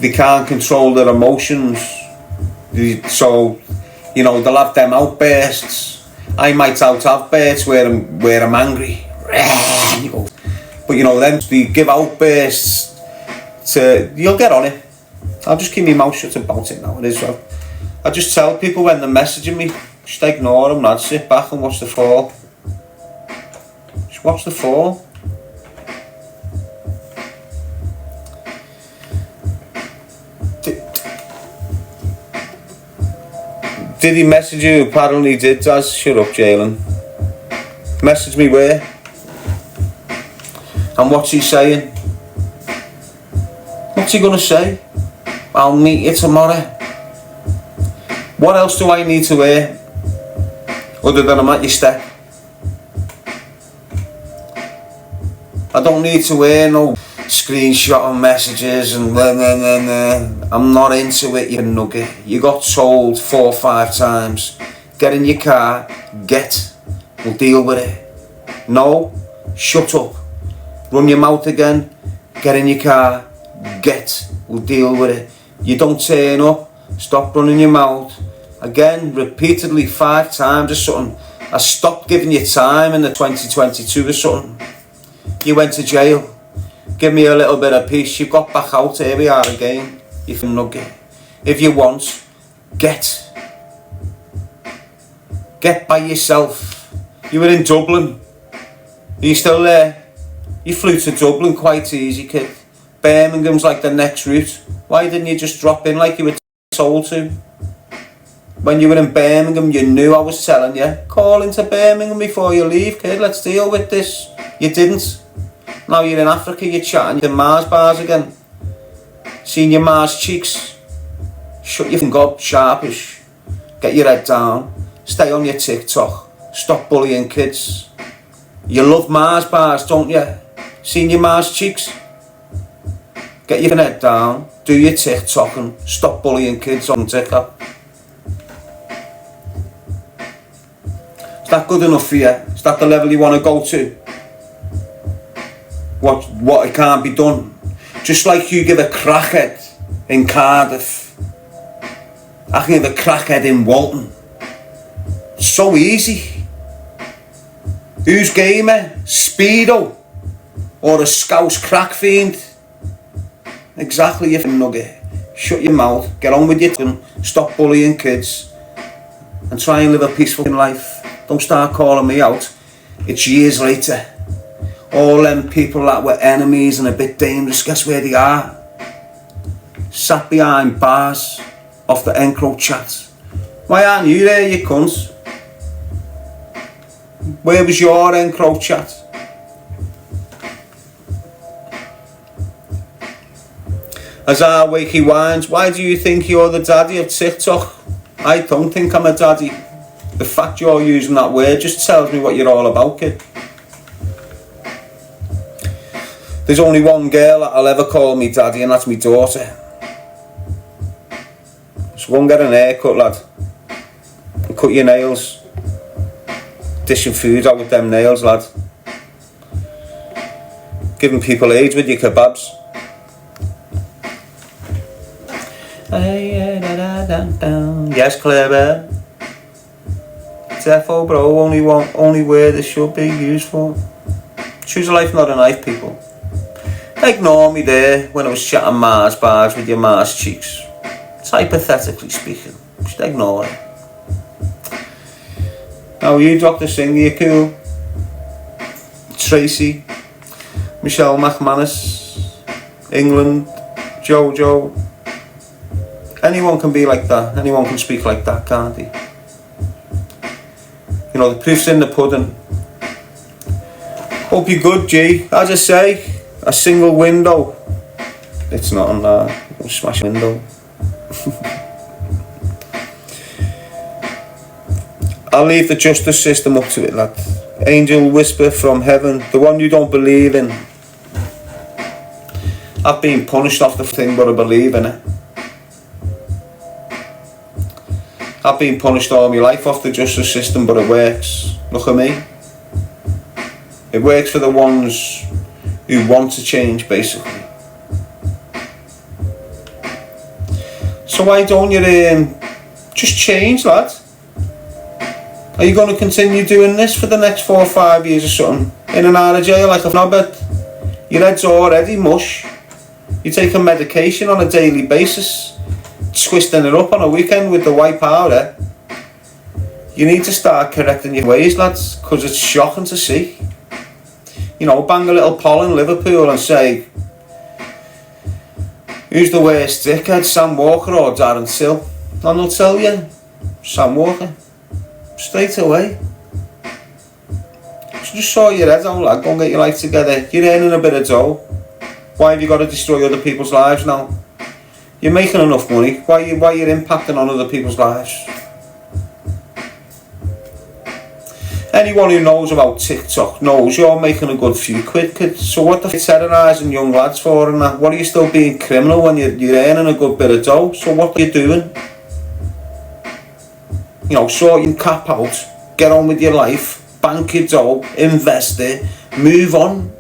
they can't control their emotions, so you know they'll have them outbursts. I might have outbursts where I'm angry, but you know then they give outbursts to, you'll get on it. I'll just keep my mouth shut about it now. It is well. I just tell people when they're messaging me, just ignore them, lad. Sit back and watch the fall. Just watch the fall. Did he message you? Apparently he did, Daz. Shut up, Jalen. Message me where? And what's he saying? What's he gonna say? I'll meet you tomorrow. What else do I need to wear? Other than I'm at your step. I don't need to wear no screenshot of messages and blah, blah, blah, blah. I'm not into it, you nugget. You got told 4 or 5 times. Get in your car, we'll deal with it. No, shut up. Run your mouth again, get in your car, we'll deal with it. You don't turn up, stop running your mouth. Again, repeatedly 5 times or something. I stopped giving you time in the 2022 or something. You went to jail. Give me a little bit of peace. You got back out. Here we are again. You can nugget. If you want, get by yourself. You were in Dublin. Are you still there? You flew to Dublin quite easy, kid. Birmingham's like the next route. Why didn't you just drop in like you were told to? When you were in Birmingham, you knew I was telling you. Call into Birmingham before you leave, kid. Let's deal with this. You didn't. Now you're in Africa, you're chatting to Mars bars again. Seeing your Mars cheeks. Shut your gob, sharpish. Get your head down. Stay on your TikTok. Stop bullying kids. You love Mars bars, don't you? Seeing your Mars cheeks. Get your head down. Do your TikTok and stop bullying kids on TikTok. Is that good enough for you? Is that the level you want to go to? What it can't be done? Just like you give a crackhead in Cardiff, I can give a crackhead in Walton. It's so easy. Who's gamer? Speedo? Or a Scouse crack fiend? Exactly, you nugget. Shut your mouth, get on with your thing, stop bullying kids, and try and live a peaceful life. Don't start calling me out. It's years later. All them people that were enemies and a bit dangerous, guess where they are? Sat behind bars off the Encro chat. Why aren't you there, you cunts? Where was your Encro chat? As our wakey whines, why do you think you're the daddy of TikTok? I don't think I'm a daddy. The fact you're using that word just tells me what you're all about, kid. There's only one girl that'll ever call me daddy, and that's my daughter. So go and get an haircut, lad. And cut your nails. Dishing food out with them nails, lad. Giving people age with your kebabs. Yes, clever. Therefore, bro, only word this should be used for. Choose a life, not a knife, people. Ignore me there when I was chatting Mars bars with your Mars cheeks. It's hypothetically speaking. Just ignore it. Now you, Dr. Singh, you cool. Tracy, Michelle McManus, England, Jojo. Anyone can be like that. Anyone can speak like that, can't he? You know, the proof's in the pudding. Hope you're good, G. As I say, a single window. It's not on that. We'll smash a window. I'll leave the justice system up to it, lad. Angel whisper from heaven, the one you don't believe in. I've been punished off the thing, but I believe in it. I've been punished all my life off the justice system, but it works. Look at me. It works for the ones who want to change, basically. So why don't you just change, lad? Are you going to continue doing this for the next 4 or 5 years or something? In and out of jail like a knobhead? Your head's already mush. You're taking medication on a daily basis, twisting it up on a weekend with the white powder. You need to start correcting your ways, lads, because it's shocking to see. You know, bang a little poll in Liverpool and say, who's the worst dickhead, Sam Walker or Darren Till? And they'll tell you, Sam Walker. Straight away. So just sort your head out, lad. Go and get your life together. You're earning a bit of dough. Why have you got to destroy other people's lives now? You're making enough money. Why are you impacting on other people's lives? Anyone who knows about TikTok knows you're making a good few quid, kid. So what the f*** terrorising young lads for and that? What are you still being criminal when you're earning a good bit of dough? So what are you doing? You know, sort your cap out, get on with your life, bank your dough, invest it, move on.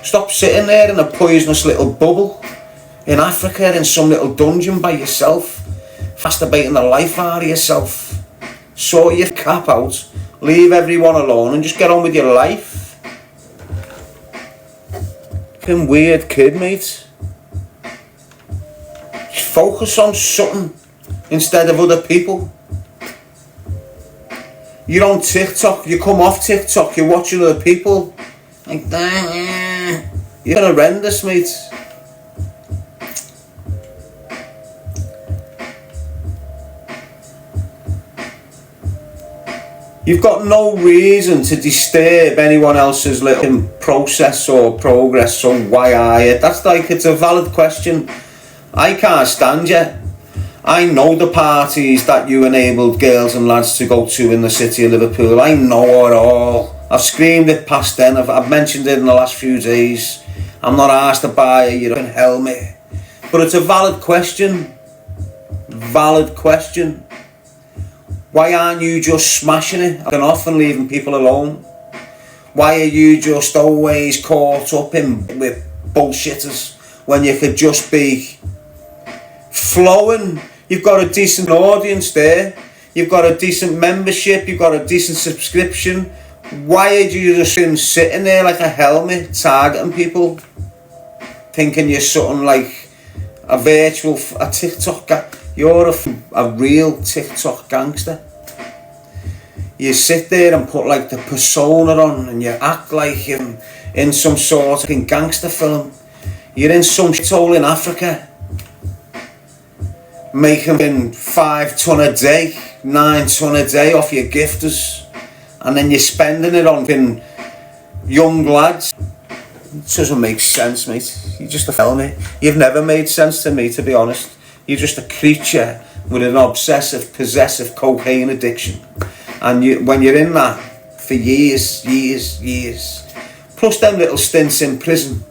Stop sitting there in a poisonous little bubble in Africa in some little dungeon by yourself, masturbating the life out of yourself. Sort your cap out, leave everyone alone and just get on with your life. Fucking weird kid, mate. Just focus on something instead of other people. You're on TikTok, you come off TikTok, you're watching other people. Like that, yeah. You're horrendous, mate. You've got no reason to disturb anyone else's little process or progress, so why are you? That's like, it's a valid question. I can't stand you. I know the parties that you enabled girls and lads to go to in the city of Liverpool. I know it all. I've screamed it past then. I've mentioned it in the last few days. I'm not asked to buy your helmet. But it's a valid question. Valid question. Why aren't you just smashing it and off and leaving people alone? Why are you just always caught up in with bullshitters when you could just be flowing? You've got a decent audience there. You've got a decent membership. You've got a decent subscription. Why are you just sitting there like a helmet targeting people? Thinking you're something like a TikTok guy. You're a real TikTok gangster. You sit there and put like the persona on and you act like you're in some sort of gangster film. You're in some shithole in Africa, making 5 ton a day, 9 ton a day off your gifters, and then you're spending it on young lads. It doesn't make sense, mate. You're just a helmet. You've never made sense to me, to be honest. You're just a creature with an obsessive, possessive cocaine addiction. And when you're in that for years, plus them little stints in prison,